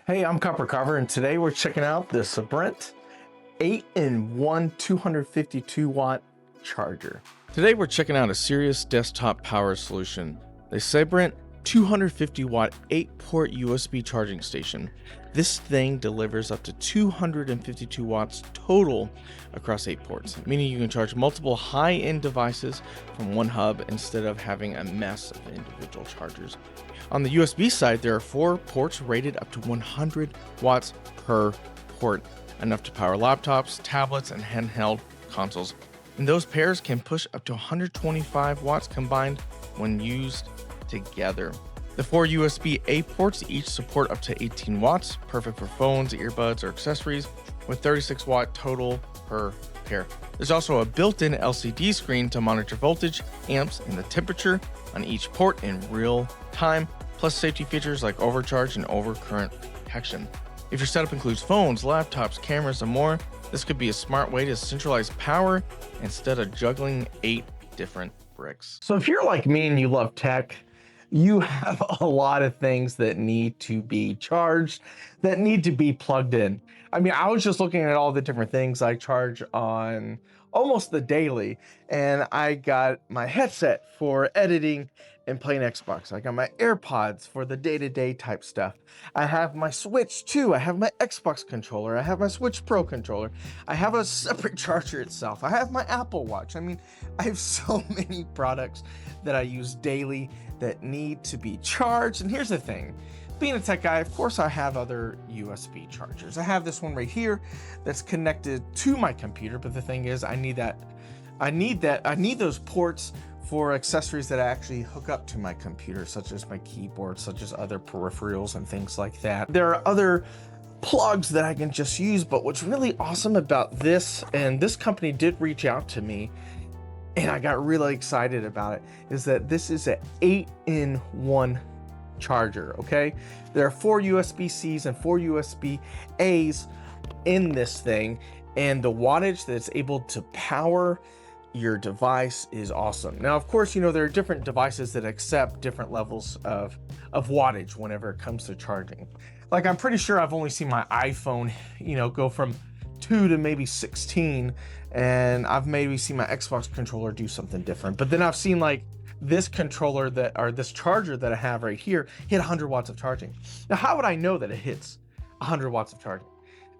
Hey, I'm CopperCarver, and today we're checking out the SABRENT 8-in-1 252-watt charger. Today we're checking out a serious desktop power solution, the SABRENT 250-watt 8-port USB charging station. This thing delivers up to 252 watts total across 8 ports, meaning you can charge multiple high-end devices from one hub instead of having a mess of individual chargers. On the USB side, there are 4 ports rated up to 100 watts per port, enough to power laptops, tablets, and handheld consoles. And those pairs can push up to 125 watts combined when used together. The 4 USB-A ports each support up to 18 watts, perfect for phones, earbuds, or accessories, with 36 watt total per pair. There's also a built-in LCD screen to monitor voltage, amps, and the temperature on each port in real time, plus safety features like overcharge and overcurrent protection. If your setup includes phones, laptops, cameras, and more, this could be a smart way to centralize power instead of juggling 8 different bricks. So if you're like me and you love tech, you have a lot of things that need to be charged, that need to be plugged in. I mean, I was just looking at all the different things I charge on almost the daily, and I got my headset for editing and playing Xbox. I got my AirPods for the day-to-day type stuff. I have my Switch too. I have my Xbox controller. I have my Switch Pro controller. I have a separate charger itself. I have my Apple Watch. I mean, I have so many products that I use daily that need to be charged. And here's the thing, being a tech guy, of course I have other USB chargers. I have this one right here that's connected to my computer, but the thing is I need those ports for accessories that I actually hook up to my computer, such as my keyboard, such as other peripherals and things like that. There are other plugs that I can just use, but what's really awesome about this, and this company did reach out to me, and I got really excited about it, is that this is an 8-in-1 charger, okay? There are 4 USB-Cs and 4 USB-As in this thing, and the wattage that's able to power your device is awesome. Now, of course, you know, there are different devices that accept different levels of wattage whenever it comes to charging. Like, I'm pretty sure I've only seen my iPhone, you know, go from 2 to maybe 16, and I've maybe seen my Xbox controller do something different. But then I've seen like this controller this charger that I have right here hit 100 watts of charging. Now, how would I know that it hits 100 watts of charging?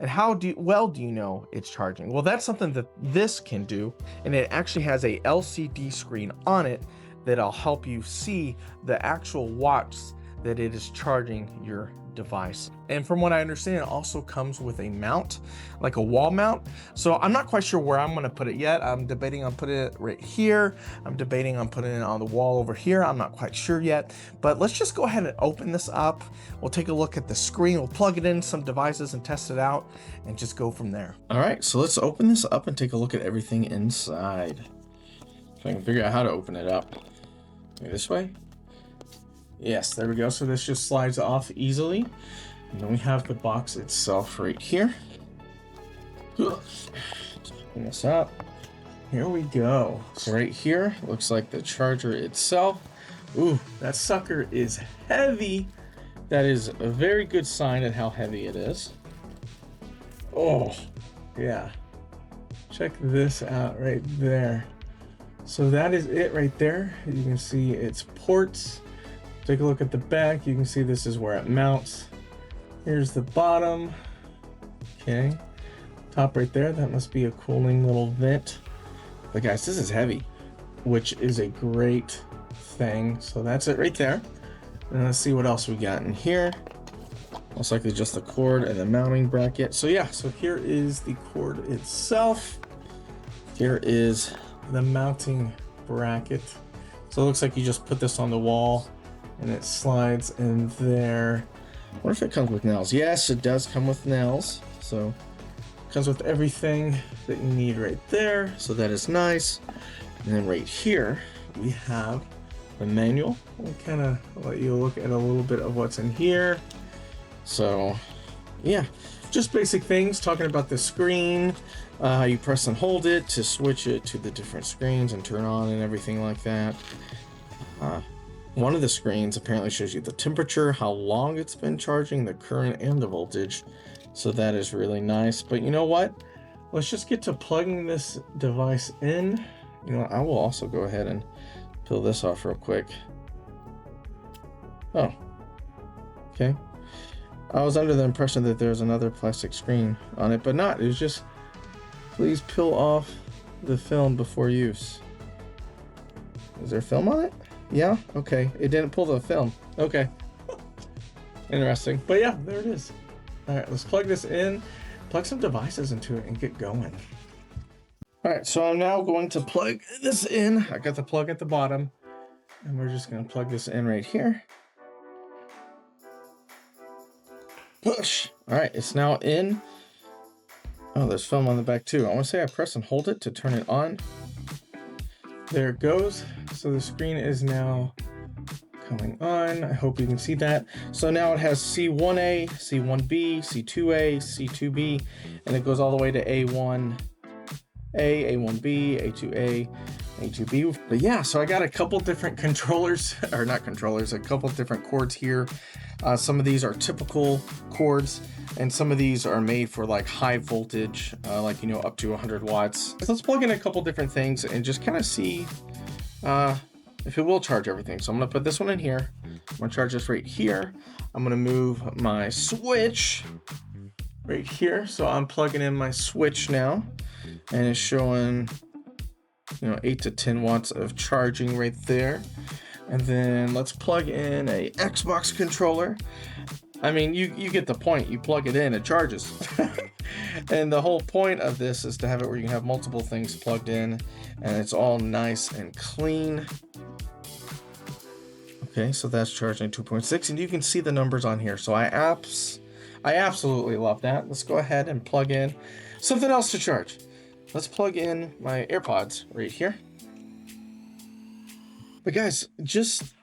And how do you know it's charging? Well, that's something that this can do, and it actually has a LCD screen on it that'll help you see the actual watts that it is charging your device. And from what I understand, it also comes with a mount, like a wall mount. So I'm not quite sure where I'm gonna put it yet. I'm debating on putting it right here. I'm debating on putting it on the wall over here. I'm not quite sure yet, but let's just go ahead and open this up. We'll take a look at the screen. We'll plug it in some devices and test it out and just go from there. All right, so let's open this up and take a look at everything inside. So I can figure out how to open it up. Maybe this way. Yes, there we go. So this just slides off easily. And then we have the box itself right here. Open this up. Here we go. So right here, looks like the charger itself. Ooh, that sucker is heavy. That is a very good sign of how heavy it is. Oh, yeah. Check this out right there. So that is it right there. You can see its ports. Take a look at the back. You can see this is where it mounts. Here's the bottom. Okay. Top right there. That must be a cooling little vent. But guys, this is heavy, which is a great thing. So that's it right there. And let's see what else we got in here. Most likely just the cord and the mounting bracket. So yeah, so here is the cord itself. Here is the mounting bracket. So it looks like you just put this on the wall and it slides in there. I wonder if it comes with nails. Yes, it does come with nails. So it comes with everything that you need right there. So that is nice. And then right here, we have the manual. We'll kind of let you look at a little bit of what's in here. So yeah, just basic things, talking about the screen, how you press and hold it to switch it to the different screens and turn on and everything like that. One of the screens apparently shows you the temperature, how long it's been charging, the current, and the voltage. So that is really nice. But you know what? Let's just get to plugging this device in. You know, I will also go ahead and peel this off real quick. Oh, okay. I was under the impression that there's another plastic screen on it, but not. It was just, please peel off the film before use. Is there film on it? Yeah, okay. It didn't pull the film. Okay. Interesting. But yeah, there it is. All right, let's plug this in, plug some devices into it, and get going. All right, so I'm now going to plug this in. I got the plug at the bottom, and we're just gonna plug this in right here. Push. All right, it's now in. Oh, there's film on the back too. I want to say I press and hold it to turn it on. There it goes. So the screen is now coming on. I hope you can see that. So now it has C1A, C1B, C2A, C2B, and it goes all the way to A1A, A1B, A2A, A2B. But yeah, so I got a couple different controllers, or not controllers, a couple different cords here. Some of these are typical cords, and some of these are made for like high voltage, like, you know, up to 100 watts. So let's plug in a couple different things and just kind of see if it will charge everything. So I'm gonna put this one in here. I'm gonna charge this right here. I'm gonna move my switch right here. So I'm plugging in my switch now, and it's showing, you know, 8 to 10 watts of charging right there. And then let's plug in a Xbox controller. I mean, you get the point. You plug it in, it charges. And the whole point of this is to have it where you can have multiple things plugged in, and it's all nice and clean. Okay, so that's charging 2.6, and you can see the numbers on here. So I absolutely love that. Let's go ahead and plug in something else to charge. Let's plug in my AirPods right here. But guys,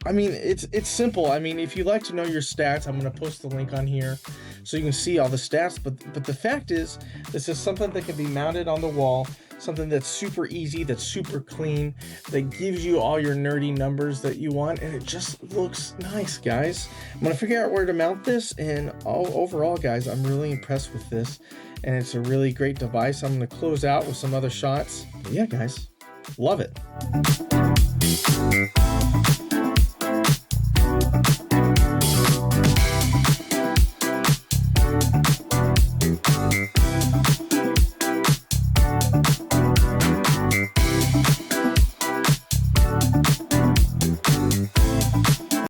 I mean, it's simple. I mean, if you'd like to know your stats, I'm going to post the link on here so you can see all the stats. But the fact is, this is something that can be mounted on the wall, something that's super easy, that's super clean, that gives you all your nerdy numbers that you want, and it just looks nice, guys. I'm going to figure out where to mount this, and overall, guys, I'm really impressed with this, and it's a really great device. I'm going to close out with some other shots. But yeah, guys, love it.